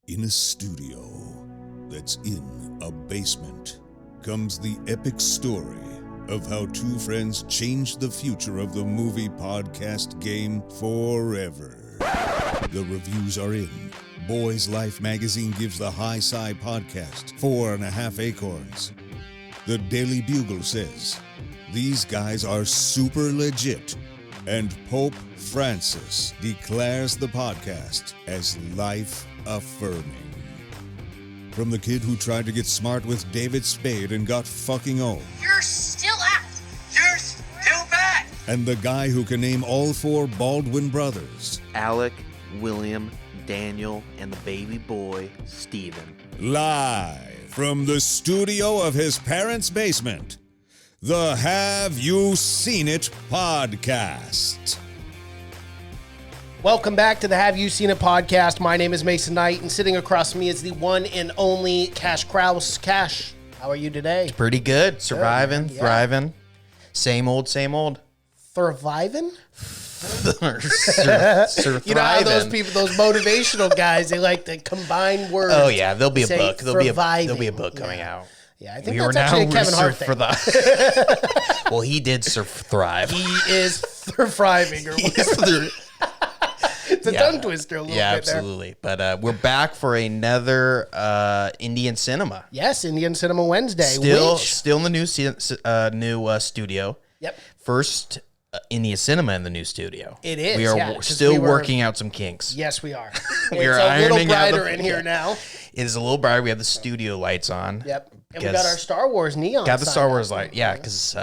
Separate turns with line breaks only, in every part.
In a studio that's in a basement comes the epic story of how two friends changed the future of the movie podcast game forever. The reviews are in. Boys Life magazine gives the High Sci podcast 4.5 acorns. The Daily Bugle says, these guys are super legit. And Pope Francis declares the podcast as life-affirming. From the kid who tried to get smart with David Spade and got fucking old.
You're still out. You're still bad.
And the guy who can name all four Baldwin brothers.
Alec, William, Daniel, and the baby boy, Stephen.
Live from the studio of his parents' basement. The Have You Seen It podcast.
Welcome back to the Have You Seen It podcast. My name is Mason Knight, and sitting across from me is the one and only Cash Kraus. Cash, how are you today?
Pretty good. Surviving, thriving. Same old, same old.
Surviving?
You
know how those people, those motivational guys, they like to combine words.
Oh, yeah. There'll be a book. There'll be a book coming out.
Yeah, I think that's actually a Kevin Hart thing.
Well, he did thrive.
He is thriving. It's a tongue twister a little bit
absolutely. There. But we're back for another Indian cinema.
Yes, Indian Cinema Wednesday.
Still in the new studio.
Yep.
First Indian Cinema in the new studio.
It is.
We are still working out some kinks.
Yes, we are.
We are
a little
ironing out
brighter in here now.
It is a little brighter. We have the studio lights on.
Yep. And we got our Star Wars neon.
Got the Star Wars light. Yeah, because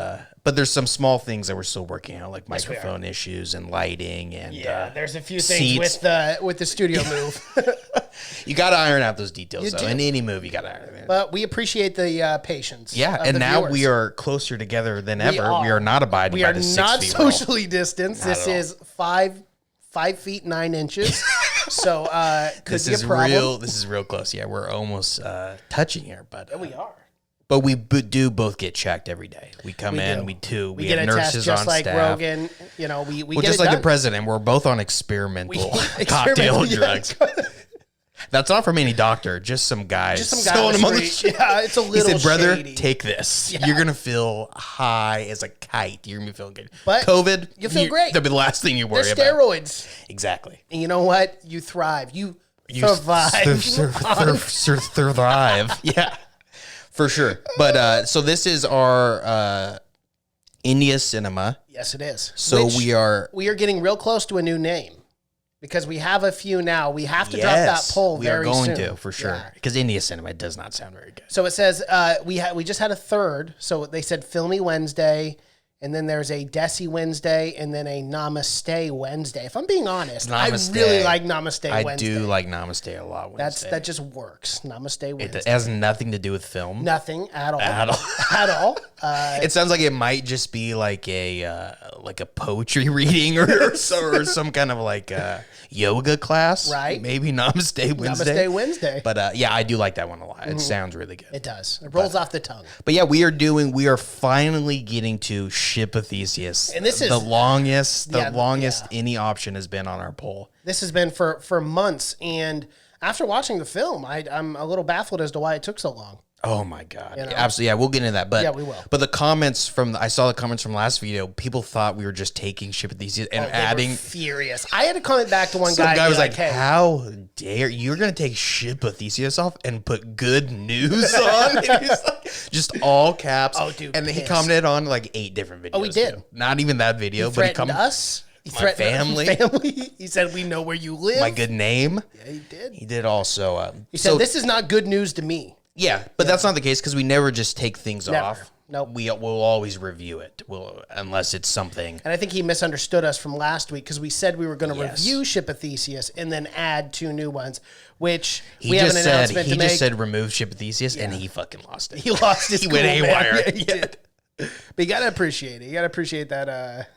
but there's some small things that we're still working out, like microphone issues and lighting and
there's a few things with the studio move.
You got to iron out those details though. In any movie, you got to iron it.
But we appreciate the patience.
Yeah, and now viewers. We are closer together than ever. We are not abiding by the 6 feet.
We are not socially distanced. This is 5 feet 9 inches. So this is real.
This is real close. Yeah, we're almost touching here, but
we are.
But we do both get checked every day. We come in, we get have nurses
just
on
like
staff.
Rogan, we
well,
get
just
it
like
done.
the president. We're both on experimental cocktail drugs. That's not from any doctor, just some guys.
Just some guy on the street. Yeah, it's a little
He said, brother,
shady.
take this. Yeah. You're going to feel high as a kite. You're going to be feeling good.
But
COVID,
you'll feel great.
That'll be the last thing you worry about.
They're steroids.
Exactly.
And you know what? You thrive. You survive.
Survive. Yeah, for sure. But so this is our India Cinema.
Yes, it is.
So we are
getting real close to a new name. Because we have a few now. We have to drop that poll very soon.
We are going to, for sure. Because India Cinema does not sound very good.
So it says, we just had a third. So they said Filmy Wednesday, and then there's a Desi Wednesday, and then a Namaste Wednesday. If I'm being honest,
Namaste.
I really like Namaste Wednesday.
I do like Namaste a lot Wednesday.
That just works. Namaste Wednesday.
It has nothing to do with film.
Nothing at all.
At all. It sounds like it might just be like a poetry reading or some kind of like yoga class.
Right.
Maybe Namaste Wednesday.
Namaste Wednesday.
But I do like that one a lot. It sounds really good.
It does. It rolls off the tongue.
But yeah, we are finally getting to Ship of Theseus.
And this is
the longest any option has been on our poll.
This has been for months. And after watching the film, I'm a little baffled as to why it took so long.
Oh my God. Absolutely. Yeah, we'll get into that. But
yeah, we will.
But the comments I saw the comments from last video, people thought we were just taking Ship of Theseus and adding.
They were furious. I had to comment back to one guy.
Some guy was like,
hey,
how dare you're going to take Ship of Theseus off and put good news on? And he's like, just all caps.
Oh, dude.
And then he commented on like 8 different videos.
Oh, he did.
Too. Not even that video,
but
he
threatened us. He
threatened my
family. He said, we know where you live.
My good name.
Yeah, he did.
He did also.
He said, this is not good news to me.
Yeah, but that's not the case because we never just take things off.
Nope.
We'll always review it. Unless it's something.
And I think he misunderstood us from last week because we said we were going to review Ship of Theseus and then add 2 new ones, which we have an announcement to make. He
just said remove Ship of Theseus and he fucking lost it.
He lost his
He went haywire.
Yeah, he did. But you got to appreciate it. You got to appreciate that.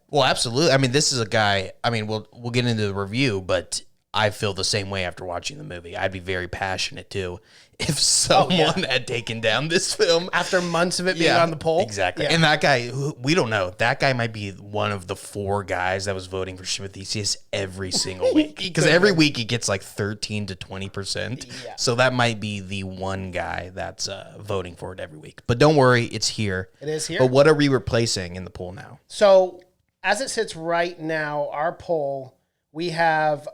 Well, absolutely. I mean, this is a guy. I mean, we'll get into the review, but I feel the same way after watching the movie. I'd be very passionate too if someone had taken down this film
After months of it being on the poll.
Exactly.
Yeah.
And that guy, we don't know. That guy might be one of the 4 guys that was voting for Ship of Theseus every single week. Because every week he gets like 13 to 20%.
Yeah.
So that might be the one guy that's voting for it every week. But don't worry, it's here.
It is here.
But what are we replacing in the poll now?
So as it sits right now, our poll, we have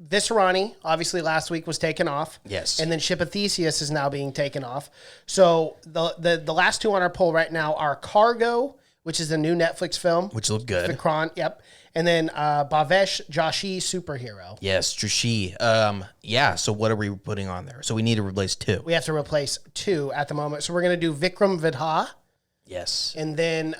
Viscerani, obviously last week was taken off.
Yes.
And then Ship of Theseus is now being taken off. So the last 2 on our poll right now are Cargo, which is a new Netflix film.
Which looked good.
Vikram, yep. And then Bhavesh Joshi, Superhero.
Yes, Joshi. So what are we putting on there? So we need to replace 2.
We have to replace 2 at the moment. So we're going to do Vikram Vedha.
Yes.
And then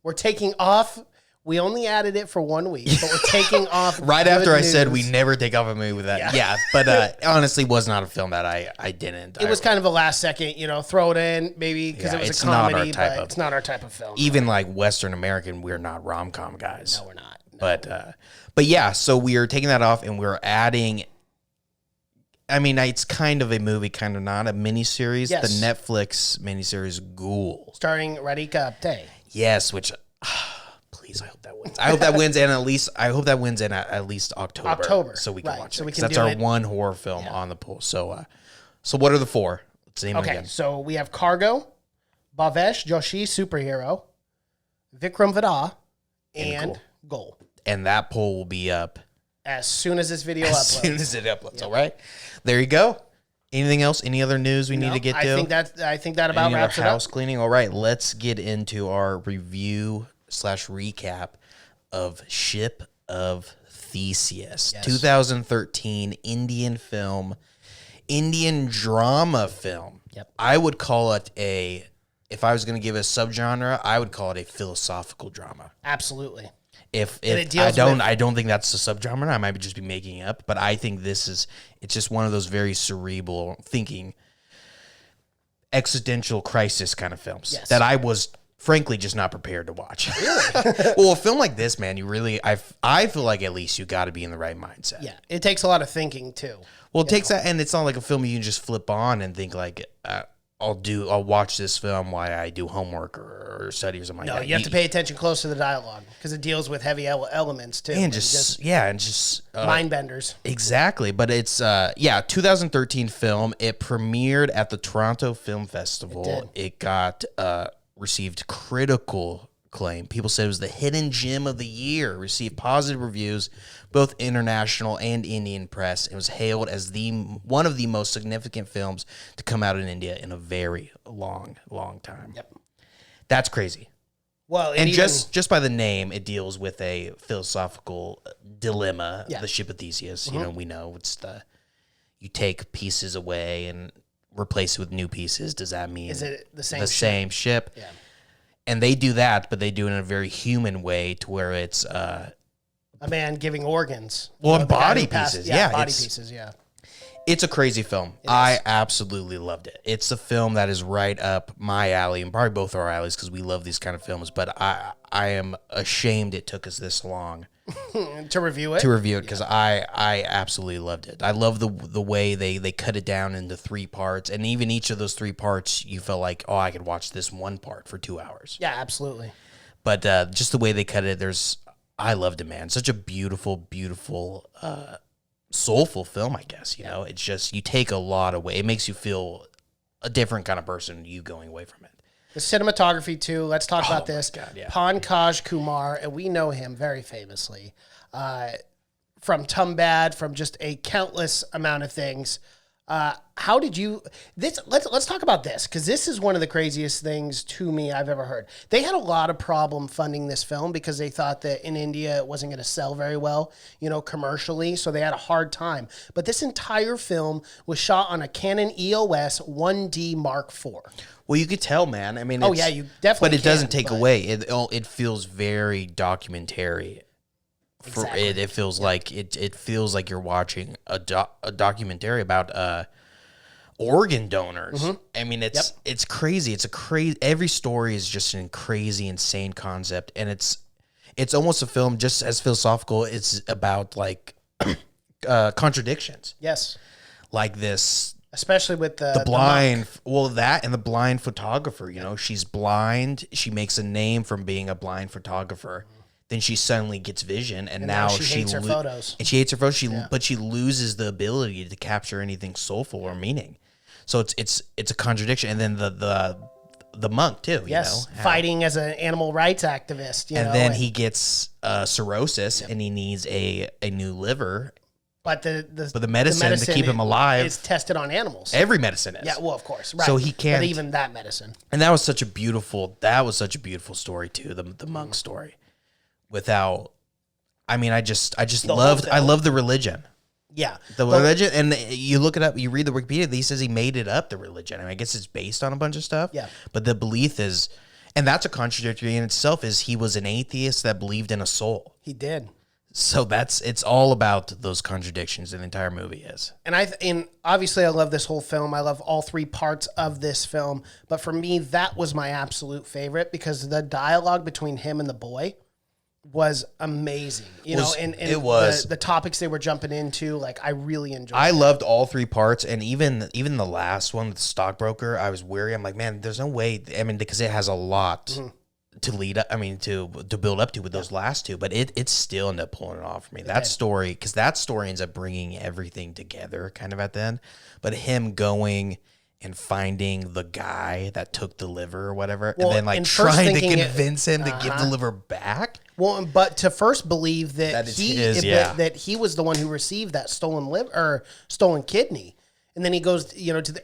we're taking off. We only added it for 1 week, but we're taking off.
Right
Good
after I
News.
said we never take off a movie with that. Yeah, but honestly was not a film that I didn't.
It was kind of a last second, throw it in maybe because it was
it's
a
not our
comedy,
type
but
of-
it's not our type of film.
even like Western American, we're not rom-com guys.
No, we're not. No.
But yeah, so we are taking that off and we're adding. I mean, it's kind of a movie, kind of not a miniseries.
Yes.
The Netflix miniseries Ghoul.
Starring Radhika Apte.
Yes, which please, I hope that wins. I hope that wins, and I hope that wins in at least October, so we can
Right,
watch
so
it.
we
'Cause
can
that's
do
our
it.
one horror film on the poll. So, so what are the 4? Let's name them
Okay,
again.
so we have Cargo, Bhavesh Joshi, Superhero, Vikram Vedha, and Goal.
And that poll will be up
As soon as this video
as
uploads.
soon as it uploads. All right, there you go. Anything else? Any other news we need to get to?
I think that about
Any other
wraps it
house
up.
cleaning? All right, let's get into our review / recap of Ship of Theseus, 2013 Indian film, Indian drama film.
Yep.
I would call it if I was going to give a subgenre, I would call it a philosophical drama.
Absolutely.
If
it
I
deals with-
I don't think that's the subgenre. I might just be making it up, but I think it's just one of those very cerebral thinking, existential crisis kind of films that I was frankly just not prepared to watch. Really? Well, a film like this, man, I feel like at least you got to be in the right mindset.
Yeah, it takes a lot of thinking too.
Well, it takes that, and it's not like a film you can just flip on and think like, I'll watch this film while I do homework or study or something like that.
You have to pay attention close to the dialogue because it deals with heavy elements too.
and just
mind benders.
Exactly, but it's 2013 film. It premiered at the Toronto Film Festival. It got received critical acclaim. People said it was the hidden gem of the year. Received positive reviews, both international and Indian press. It was hailed as one of the most significant films to come out in India in a very long time.
Yep.
That's crazy.
Well,
And just by the name, it deals with a philosophical dilemma.
Yeah.
The Ship of Theseus. We know it's you take pieces away and replace it with new pieces. Does that mean
Is it the same
the
ship?
same ship?
Yeah.
And they do that, but they do it in a very human way, to where it's
A man giving organs.
Well,
the guy
body
who passed-
pieces.
Yeah,
Yeah,
body
it's-
pieces. Yeah.
it's a crazy film. I absolutely loved it. It's a film that is right up my alley, and probably both our alleys because we love these kind of films. But I am ashamed it took us this long
To review it.
to review it because I absolutely loved it. I love the way they cut it down into 3 parts, and even each of those 3 parts, you felt like, oh, I could watch this one part for 2 hours.
Yeah, absolutely.
But just the way they cut it, I loved it, man. Such a beautiful, soulful film, I guess. You know, it's just, you take a lot away. It makes you feel a different kind of person, you going away from it.
The cinematography too. Let's talk about
my
this.
God, yeah.
Pankaj Kumar, and we know him very famously from Tumbad, from just a countless amount of things. How did you let's talk about this, because this is one of the craziest things to me I've ever heard. They had a lot of problem funding this film because they thought that in India it wasn't going to sell very well, commercially, so they had a hard time. But this entire film was shot on a Canon EOS 1D Mark IV.
Well, you could tell, man. I mean,
you definitely
But it doesn't
can,
take
but-
away. It feels very documentary.
Exactly.
It feels like it feels like you're watching a documentary about organ donors. I mean, it's crazy. Every story is just a crazy, insane concept, and it's almost a film just as philosophical. It's about like contradictions.
Yes.
Like this,
especially with the
blind, that and the blind photographer, you know, she's blind. She makes a name from being a blind photographer. Then she suddenly gets vision, and now she
hates her photos.
And she hates her photos. But she loses the ability to capture anything soulful or meaning. So it's a contradiction. And then the monk too.
Yes,
you know,
fighting as an animal rights activist.
And then he gets cirrhosis, and he needs a new liver.
But the
medicine to keep him alive
is tested on animals.
Every medicine is.
Yeah, well, of course, right.
So he can't.
But even that medicine.
And that was such a beautiful story too. The monk story. Without, I mean, I love the religion.
Yeah,
the religion, and you look it up. You read the Wikipedia. He says he made it up. The religion. I mean, I guess it's based on a bunch of stuff.
Yeah,
but the belief is, and that's a contradictory in itself. Is he was an atheist that believed in a soul.
He did.
So it's all about those contradictions. The entire movie is.
And obviously I love this whole film. I love all three parts of this film. But for me, that was my absolute favorite because the dialogue between him and the boy was amazing. And
it was
the topics they were jumping into. Like I really enjoyed.
I loved all three parts, and even the last one, the stockbroker. I was weary. I'm like, man, there's no way. I mean, because it has a lot. To lead up, I mean, to build up to with those last two, but it still ended up pulling it off for me. That story ends up bringing everything together kind of at the end. But him going and finding the guy that took the liver or whatever, and then like trying to convince him to give the liver back.
Well, but to first believe that
that
he was the one who received that stolen liver or stolen kidney. And then he goes,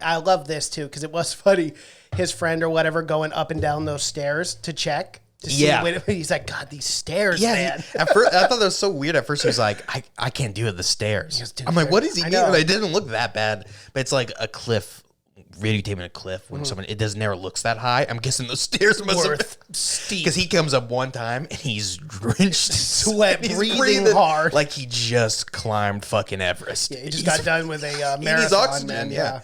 I love this too, because it was funny. His friend or whatever going up and down those stairs to check. To see he's like, God, these stairs, man.
At first, I thought that was so weird. At first, he was like, I can't do it, the stairs.
Goes,
I'm like, what is he doing? It didn't look that bad. But it's like a cliff, videotaping a cliff when it never looks that high. I'm guessing those stairs must have
steep.
Because he comes up one time and he's drenched in
sweat, breathing hard.
Like he just climbed fucking Everest.
Yeah, he just got done with a marathon.
He's oxygen, yeah.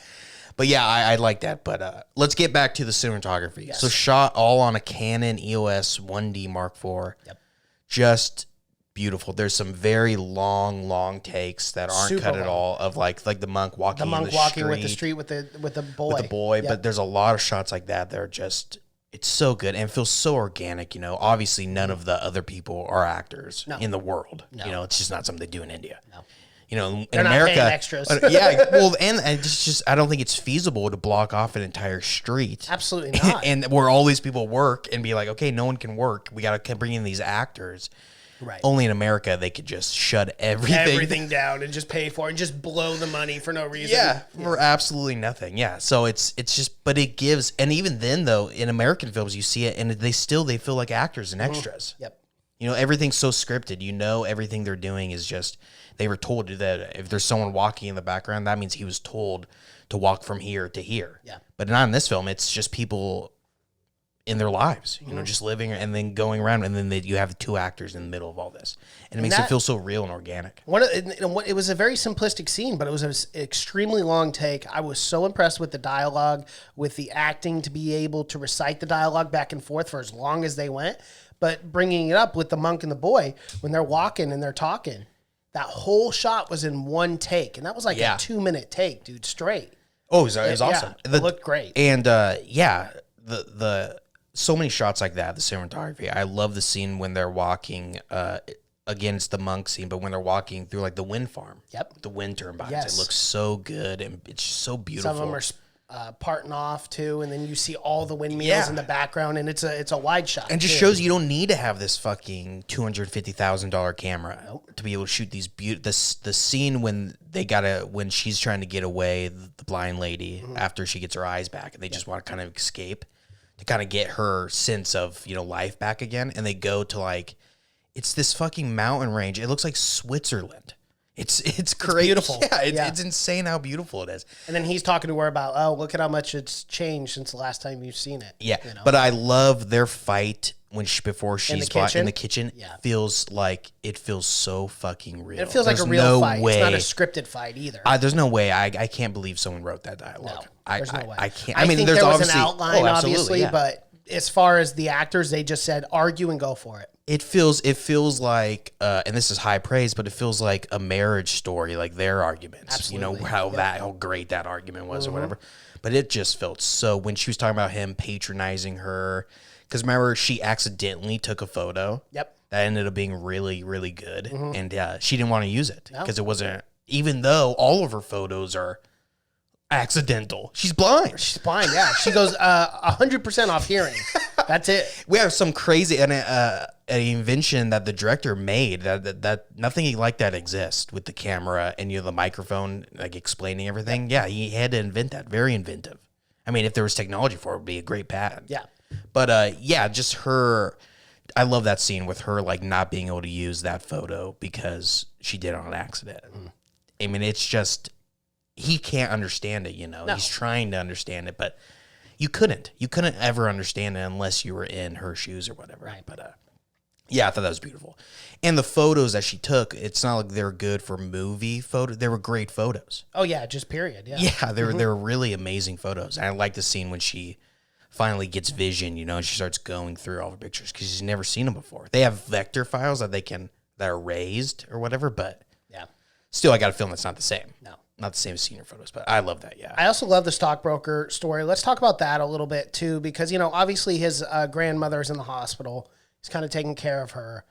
But yeah, I like that. But let's get back to the cinematography.
Yes.
So shot all on a Canon EOS 1D Mark IV.
Yep. Just
beautiful. There's some very long takes that aren't cut at all of like the monk walking.
The monk walking with the street with the boy.
With the boy. Yep. But there's a lot of shots like that. They're just, it's so good and feels so organic. Obviously none of the other people are actors in the world. No. It's just not something they do in India. No. In
They're
America,
not paying extras.
Well, and it's just I don't think it's feasible to block off an entire street.
Absolutely not.
And where all these people work and be like, okay, no one can work. We got to bring in these actors.
Right.
Only in America they could just shut everything
down and just pay for it and just blow the money for no reason.
Yeah, for absolutely nothing. Yeah. So it's just, but it gives, and even then though, in American films you see it, and they feel like actors and extras.
Yep.
Everything's so scripted. Everything they're doing is just. They were told that if there's someone walking in the background, that means he was told to walk from here to here.
Yeah.
But not in this film. It's just people in their lives, just living and then going around. And then you have two actors in the middle of all this. And it makes it feel so real and organic.
It was a very simplistic scene, but it was an extremely long take. I was so impressed with the dialogue, with the acting to be able to recite the dialogue back and forth for as long as they went. But bringing it up with the monk and the boy, when they're walking and they're talking, that whole shot was in one take, and that was like a 2-minute take, dude, straight.
Oh, it was awesome.
It looked great.
And the so many shots like that, the cinematography. I love the scene when they're walking. Again, it's the monk scene, but when they're walking through like the wind farm,
the
wind turbines,
yes.
It looks so good and it's just so beautiful.
Some of them are parting off too, and then you see all the windmills in the background, and it's a wide shot.
And just shows you don't need to have this fucking $250,000 camera to be able to shoot these the scene when when she's trying to get away, the blind lady after she gets her eyes back, and they just want to kind of escape to kind of get her sense of life back again, and they go to it's this fucking mountain range. It looks like Switzerland. It's crazy.
Beautiful.
Yeah, it's insane how beautiful it is.
And then he's talking to her about, oh, look at how much it's changed since the last time you've seen it.
Yeah, but I love their fight before she's in the kitchen.
Yeah.
Feels so fucking real.
It feels like a real fight. It's not a scripted fight either.
There's no way. I can't believe someone wrote that dialogue.
No, there's no way.
I can't.
I mean,
think there's
there was
obviously
an outline, obviously,
yeah.
but as far as the actors, they just said argue and go for it.
It feels like, and this is high praise, but it feels like a marriage story, like their arguments.
Absolutely.
You know, how great that argument was or whatever. But it just felt so, when she was talking about him patronizing her, because remember, she accidentally took a photo.
Yep.
That ended up being really, really good. And she didn't want to use it because it wasn't, even though all of her photos are accidental. She's blind.
She's blind, yeah. She goes 100% off hearing. That's it.
We have some crazy an invention that the director made that nothing like that exists with the camera and the microphone, like explaining everything. Yeah, he had to invent that. Very inventive. I mean, if there was technology for it, it would be a great patent.
Yeah.
But just her. I love that scene with her like not being able to use that photo because she did it on accident. I mean, it's just, he can't understand it, No. He's trying to understand it, but you couldn't ever understand it unless you were in her shoes or whatever.
Right.
But yeah, I thought that was beautiful. And the photos that she took, it's not like they were good for movie photos. They were great photos.
Oh yeah, just period. Yeah.
Yeah, they were really amazing photos. And I like the scene when she finally gets vision, and she starts going through all the pictures because she's never seen them before. They have vector files that are raised or whatever, but
Yeah.
still, I got a feeling that's not the same.
No.
Not the same as senior photos, but I love that, yeah.
I also love the stockbroker story. Let's talk about that a little bit too, because obviously his grandmother's in the hospital. He's kind of taking care of her,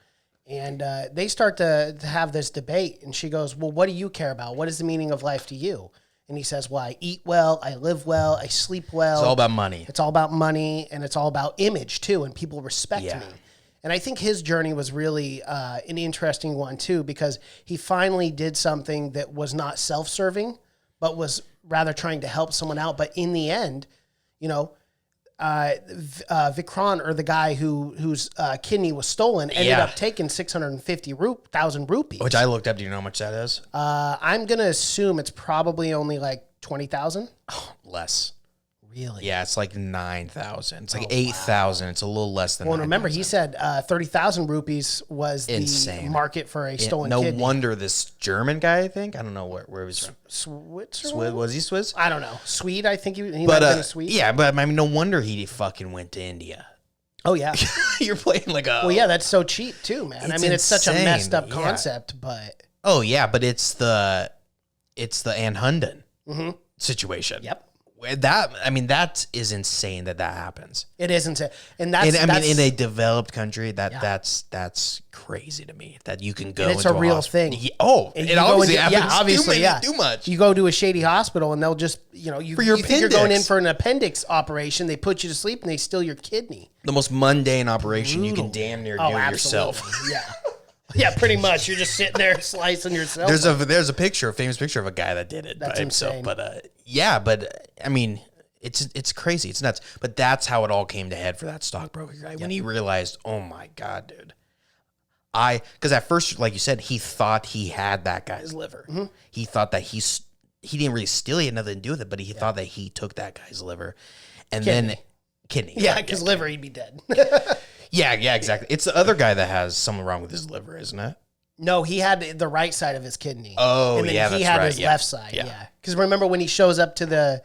and they start to have this debate. And she goes, "Well, what do you care about? What is the meaning of life to you?" And he says, "Well, I eat well, I live well, I sleep well.
It's all about money.
It's all about money, and it's all about image too, and people respect
Yeah.
me." And I think his journey was really an interesting one too, because he finally did something that was not self-serving, but was rather trying to help someone out. But in the end, Vikram, or the guy whose kidney was stolen, ended up taking 650,000 rupees.
Which I looked up. Do you know how much that is?
I'm gonna assume it's probably only like 20,000.
Less.
Really?
Yeah, it's like 9,000. It's like 8,000. It's a little less than.
Well, remember,
9,000.
he said 30,000 rupees was
Insane.
the market for a stolen
no
kidney.
wonder this German guy, I think, I don't know where he was from.
Switzerland?
Was he Swiss?
I don't know. Swede, I think he might
But
have been a Swede.
yeah, but I mean, no wonder he fucking went to India.
Oh, yeah.
You're playing like a.
Well, yeah, that's so cheap too, man.
It's
it's such a
insane,
messed up
yeah.
concept, but
Oh yeah, but it's the Ann Hunden situation.
Yep.
That is insane that happens.
it isn't. And that's,
In a developed country, that's crazy to me that you can go.
and it's
into
a real
hospital.
thing.
Yeah, oh,
And
it
you go
obviously
into-
happens.
yeah, obviously,
too much.
You go to a shady hospital and they'll just, you
For your
think you're going in
appendix.
for an appendix operation. They put you to sleep and they steal your kidney.
The most mundane operation you can
Brutal.
damn near do
Oh,
yourself.
absolutely. Yeah. Yeah, pretty much. You're just sitting there slicing yourself.
There's a famous picture of a guy that did it
That's
by himself.
insane.
But I mean, it's crazy. It's nuts. But that's how it all came to head for that stockbroker guy when he realized, oh my god, dude. Because at first, like you said, he thought he had that guy's liver. He thought that he didn't really steal it, he had nothing to do with it, but he thought that he took that guy's liver, and then kidney.
yeah,
right,
because liver, he'd be dead.
Yeah, exactly. It's the other guy that has something wrong with his liver, isn't it?
No, he had the right side of his kidney.
Oh,
and then
yeah,
he
that's
had
right,
his
yeah.
left side.
Yeah.
Yeah, because remember when he shows up to the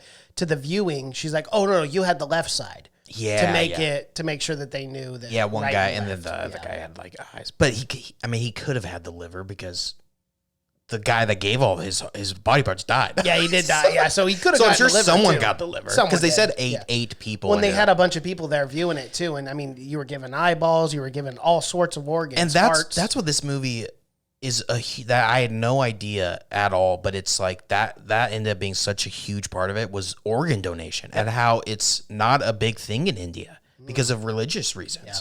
viewing, she's like, "Oh no, you had the left side."
Yeah,
to make sure that they knew that.
Yeah, one
right
guy, and then
left.
the other
Yeah.
guy had like eyes. But he could have had the liver because the guy that gave all his body parts died.
Yeah, he did die. Yeah, so he could have.
So I'm sure
the liver
someone
too.
got the liver
Someone
because they
did,
said
yeah.
eight people.
When they
ended
had
up.
a bunch of people there viewing it too, and I mean, you were given eyeballs, you were given all sorts of organs,
and
hearts.
that's what this movie is that I had no idea at all. But it's like that ended up being such a huge part of it was organ donation and how it's not a big thing in India because of religious reasons.
Yeah.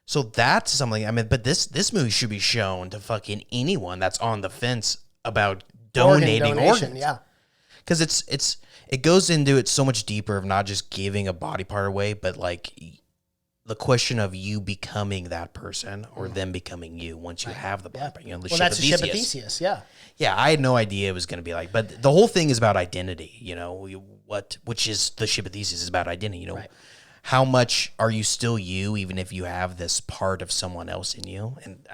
So
that's something. I mean, but this movie should be shown to fucking anyone that's on the fence about donating organs.
Yeah.
Because it goes into it so much deeper of not just giving a body part away, but like the question of you becoming that person or them becoming you once you have the body part. You know,
Well, that's the ship of Theseus. Yeah.
Yeah, I had no idea it was going to be like, but the whole thing is about identity. You know, which is the ship of Theseus is about identity. You know,
Right.
how much are you still you, even if you have this part of someone else in you? And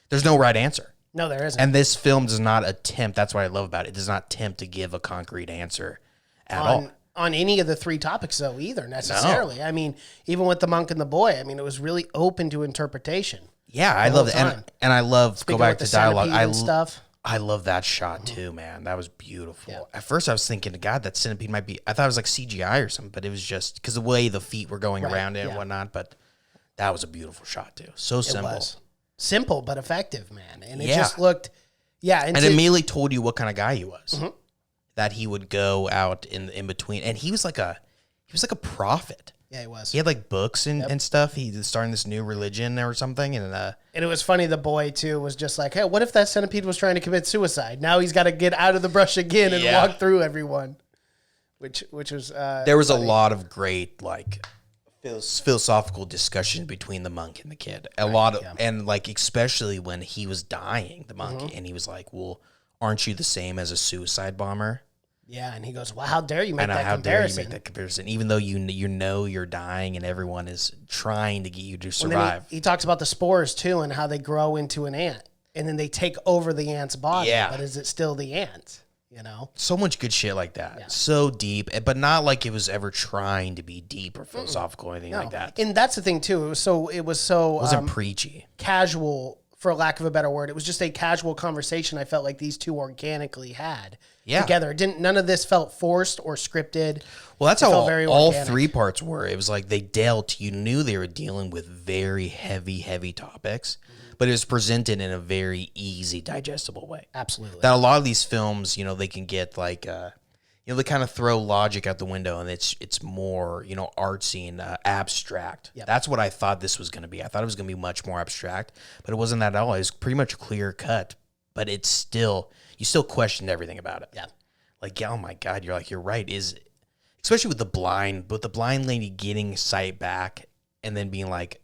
there's no right answer.
No, there isn't.
And this film does not attempt. That's what I love about it. It does not attempt to give a concrete answer at all.
on any of the three topics though either necessarily. No. I mean, even with the monk and the boy, I mean, it was really open to interpretation.
Yeah, I love it, and I love
Speaking
go back to dialogue.
And stuff.
I love that shot too, man. That was beautiful. Yeah. At first, I was thinking, God, that centipede might be. I thought it was like CGI or something, but it was just because the way the feet were going around it and whatnot. But that was a beautiful shot too. So simple,
simple but effective, man. And it just looked, and
it immediately told you what kind of guy he was. That he would go out in between, and he was like a prophet.
Yeah, he was.
He had like books and stuff. He was starting this new religion or something, and
it was funny. The boy too was just like, "Hey, what if that centipede was trying to commit suicide? Now he's got to get out of the brush again and walk through everyone." Which was
there was funny. A lot of great like philosophical discussion between the monk and the kid. A lot of and like especially when he was dying, the monk, and he was like, "Well, aren't you the same as a suicide bomber?"
Yeah, and he goes, "Well, how dare you make that comparison? Dare you make that
comparison? Even though you know you're dying and everyone is trying to get you to survive."
He talks about the spores too and how they grow into an ant, and then they take over the ant's body. Yeah, but is it still the ant? You know,
so much good shit like that, so deep, but not like it was ever trying to be deep or philosophical or anything like that.
And that's the thing too. It wasn't
preachy,
casual, for lack of a better word. It was just a casual conversation. I felt like these two organically had. Together. None of this felt forced or scripted.
Well, that's how all three parts were. It was like they dealt, you knew they were dealing with very heavy topics, but it was presented in a very easy, digestible way.
Absolutely.
That a lot of these films, they can get like, they kind of throw logic out the window and it's more, artsy and abstract. Yep. That's what I thought this was going to be. I thought it was going to be much more abstract, but it wasn't that at all. It was pretty much clear cut, but it's still... You still questioned everything about it.
Yeah.
Like, oh my God, you're right. Especially with the blind lady getting sight back and then being like,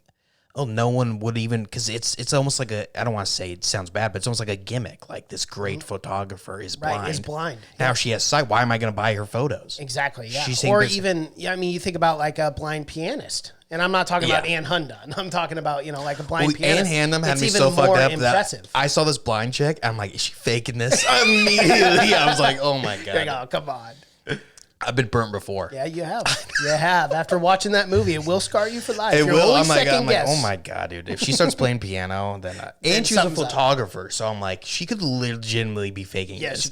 oh, no one would even, because it's almost like I don't want to say it sounds bad, but it's almost like a gimmick. Like this great photographer is blind.
Right, is blind.
Now she has sight. Why am I going to buy her photos?
Exactly, yeah. Or even, you think about like a blind pianist. And I'm not talking about Ann Hundon. I'm talking about, like a blind pianist.
Ann Handum had me so fucked up that I saw this blind chick. I'm like, is she faking this? Immediately, I was like, oh my God.
Oh, come on.
I've been burnt before.
Yeah, you have. You have. After watching that movie, it will scar you for life.
It will. I'm like, oh my God, dude. If she starts playing piano, then and she's a photographer, so I'm like, she could legitimately be faking this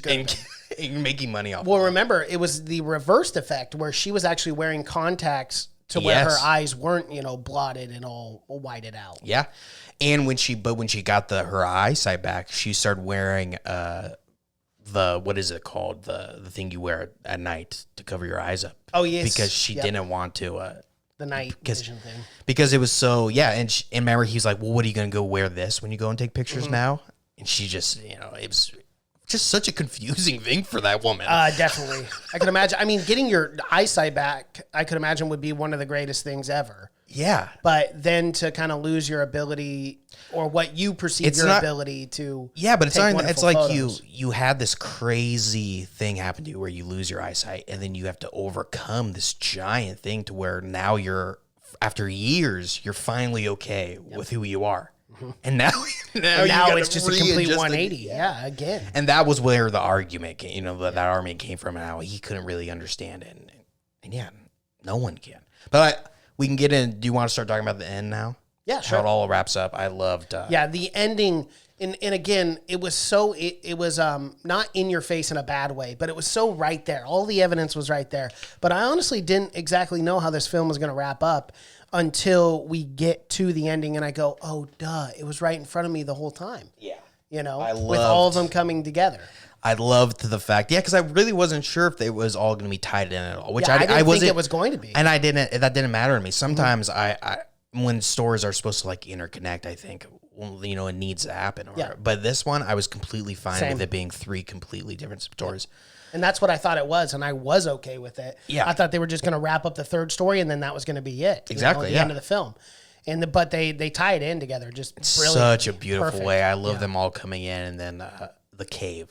and making money off.
Well, remember, it was the reversed effect where she was actually wearing contacts to where her eyes weren't, blotted and all whited out.
Yeah, and when she got her eyesight back, she started wearing what is it called? The thing you wear at night to cover your eyes up.
Oh, yes.
Because she didn't want to...
the night vision thing.
Because it was so... Yeah, and remember, he's like, well, what are you going to go wear this when you go and take pictures now? And she just, it was just such a confusing thing for that woman.
Definitely. I could imagine. I mean, getting your eyesight back, I could imagine would be one of the greatest things ever.
Yeah.
But then to kind of lose your ability or what you perceive ability to
but it's not, it's like
photos.
you had this crazy thing happen to you where you lose your eyesight and then you have to overcome this giant thing to where now after years you're finally okay with who you are. And now
it's just a complete 180. Again.
And that was where the argument came, that argument came from and how he couldn't really understand it. And no one can. But we can get in. Do you want to start talking about the end now?
Yeah, sure.
How it all wraps up. I loved.
The ending, and again, it was so it was not in your face in a bad way, but it was so right there. All the evidence was right there. But I honestly didn't exactly know how this film was going to wrap up until we get to the ending, and I go, oh, duh, it was right in front of me the whole time.
Yeah,
with all of them coming together.
I loved the fact, because I really wasn't sure if it was all going to be tied in at all. Which
I didn't think it was going to be,
and that didn't matter to me. Sometimes when stories are supposed to like interconnect, I think it needs to happen. But this one, I was completely fine with it being three completely different stories.
And that's what I thought it was, and I was okay with it.
Yeah,
I thought they were just going to wrap up the third story, and then that was going to be it.
Exactly,
at the end of the film. But they tie it in together, just brilliant.
Such a beautiful way. I love them all coming in, and then the cave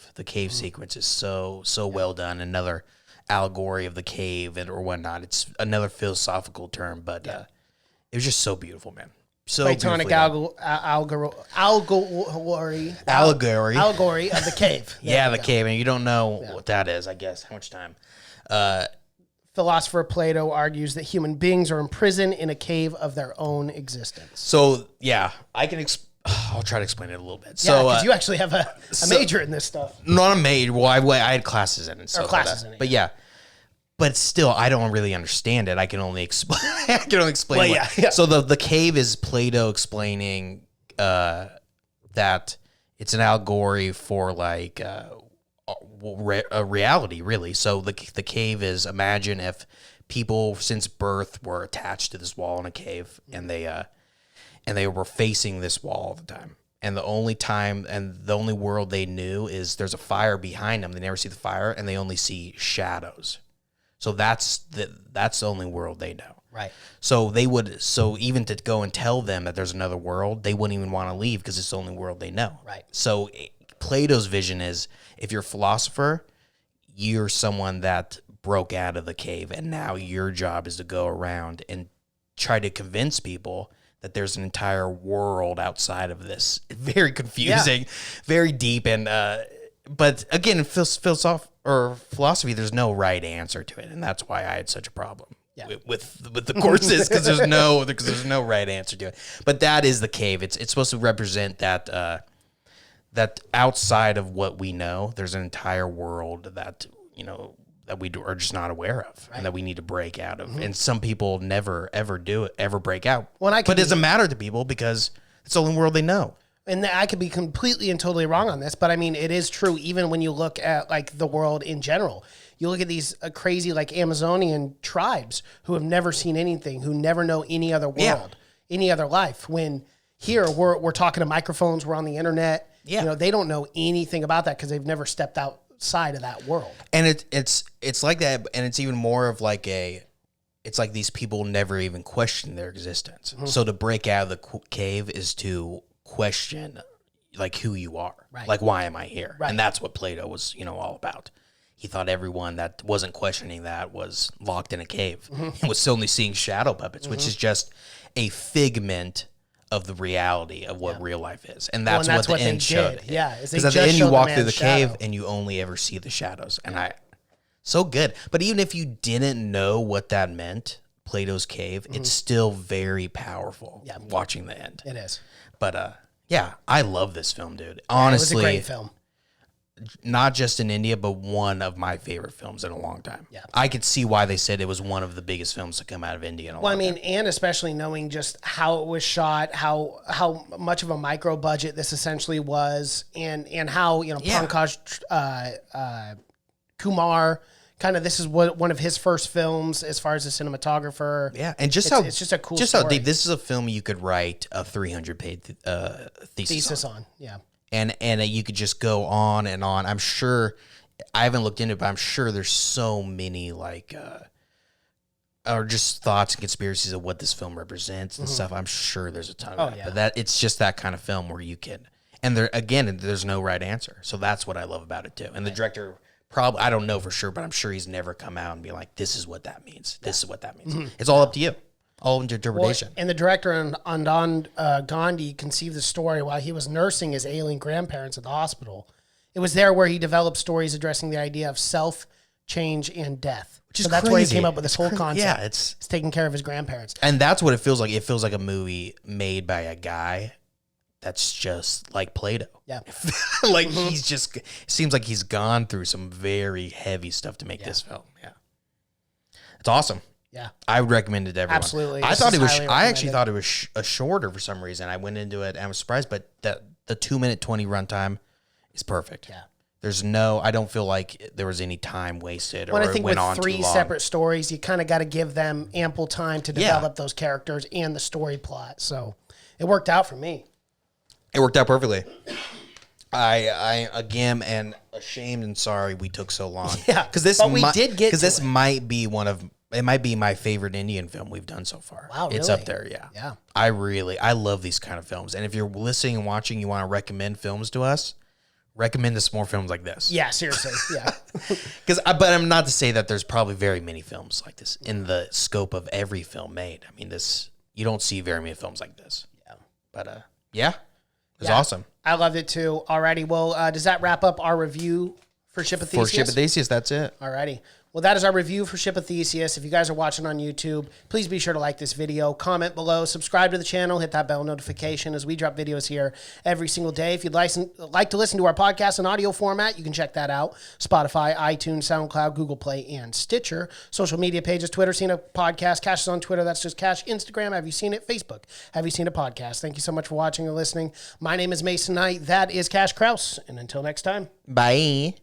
sequence is so well done. Another allegory of the cave or whatnot. It's another philosophical term, but it was just so beautiful, man. So
Platonic allegory of the cave.
The cave, and you don't know what that is. I guess how much time?
philosopher Plato argues that human beings are imprisoned in a cave of their own existence.
So yeah, I can. I'll try to explain it a little bit.
Yeah,
So
because you actually have a major in this stuff.
not a major. Well, I had classes in it. So
classes in it.
But yeah. But still, I don't really understand it. I can only explain. I can only explain.
Well, yeah.
So the cave is Plato explaining that it's an allegory for like a reality, really. So the cave is, imagine if people since birth were attached to this wall in a cave, and they were facing this wall all the time. And the only world they knew is there's a fire behind them. They never see the fire, and they only see shadows. So that's the only world they know.
Right.
So even to go and tell them that there's another world, they wouldn't even want to leave because it's the only world they know.
Right.
So Plato's vision is, if you're a philosopher, you're someone that broke out of the cave, and now your job is to go around and try to convince people that there's an entire world outside of this. Very confusing, very deep, and but again, in philosophy, there's no right answer to it, and that's why I had such a problem with the courses, because there's no right answer to it. But that is the cave. It's supposed to represent that that outside of what we know, there's an entire world that that we are just not aware of, and that we need to break out of. And some people never ever break out. But it doesn't matter to people because it's the only world they know.
And I could be completely and totally wrong on this, but I mean, it is true. Even when you look at like the world in general, you look at these crazy like Amazonian tribes who have never seen anything, who never know any other world, any other life. When here we're talking to microphones, we're on the internet. Yeah. They don't know anything about that because they've never stepped outside of that world. And
it's like that, and it's even more of like it's like these people never even question their existence. Mm-hmm. So to break out of the cave is to question like who you are, right? Like, why am I here? Right. And that's what Plato was all about. He thought everyone that wasn't questioning that was locked in a cave and was only seeing shadow puppets, which is just a figment of the reality of what real life is. And that's what the end showed.
Yeah,
because at the end you walk through the cave and you only ever see the shadows. And so good. But even if you didn't know what that meant, Plato's cave, it's still very powerful watching the end.
It is.
But I love this film, dude. Honestly,
it was a great film.
Not just in India, but one of my favorite films in a long time. Yeah, I could see why they said it was one of the biggest films to come out of India in a long time.
And especially knowing just how it was shot, how much of a micro budget this essentially was, and how Pankaj Kumar. Kind of, this is one of his first films as far as a cinematographer.
Yeah, and it's just a cool story. How deep. This is a film you could write a 300-page thesis on.
Yeah,
and you could just go on and on. I'm sure, I haven't looked into it, but I'm sure there's so many or just thoughts and conspiracies of what this film represents and stuff. I'm sure there's a ton of that. But it's just that kind of film where you can, and there's no right answer. So that's what I love about it too. And the director. Probably, I don't know for sure, but I'm sure he's never come out and be like, this is what that means. This is what that means. It's all up to you. All into interpretation.
And the director, Anand Gandhi, conceived the story while he was nursing his ailing grandparents at the hospital. It was there where he developed stories addressing the idea of self, change, and death. So that's where he came up with this whole concept.
Yeah,
it's taking care of his grandparents.
And that's what it feels like. It feels like a movie made by a guy that's just like Plato.
Yeah.
Like he's just, seems like he's gone through some very heavy stuff to make this film. Yeah. It's awesome.
Yeah.
I would recommend it to everyone.
Absolutely.
I actually thought it was shorter for some reason. I went into it and I was surprised, but the 2-minute 20 runtime is perfect.
Yeah.
I don't feel like there was any time wasted or
I think
it went on
with 3 separate stories, you kind of got to give them ample time to develop those characters and the story plot. So it worked out for me.
It worked out perfectly. I again am ashamed and sorry we took so long.
Yeah,
because this might be my favorite Indian film we've done so far.
Wow, really?
It's up there. Yeah,
yeah.
I love these kind of films, and if you're listening and watching, you want to recommend films to us, recommend us more films like this.
Yeah, seriously. Yeah,
but I'm not to say that there's probably very many films like this in the scope of every film made. I mean, you don't see very many films like this.
Yeah,
but yeah. It was awesome.
I loved it too. Alrighty. Well, does that wrap up our review for Ship of Theseus?
For Ship of Theseus, that's it.
Alrighty. Well, that is our review for Ship of Theseus. If you guys are watching on YouTube, please be sure to like this video, comment below, subscribe to the channel, hit that bell notification as we drop videos here every single day. If you'd like to listen to our podcast in audio format, you can check that out. Spotify, iTunes, SoundCloud, Google Play, and Stitcher. Social media pages, Twitter, Seen a Podcast. Cash is on Twitter. That's just Cash. Instagram, Have You Seen It? Facebook, Have You Seen a Podcast? Thank you so much for watching and listening. My name is Mason Knight. That is Cash Kraus. And until next time.
Bye.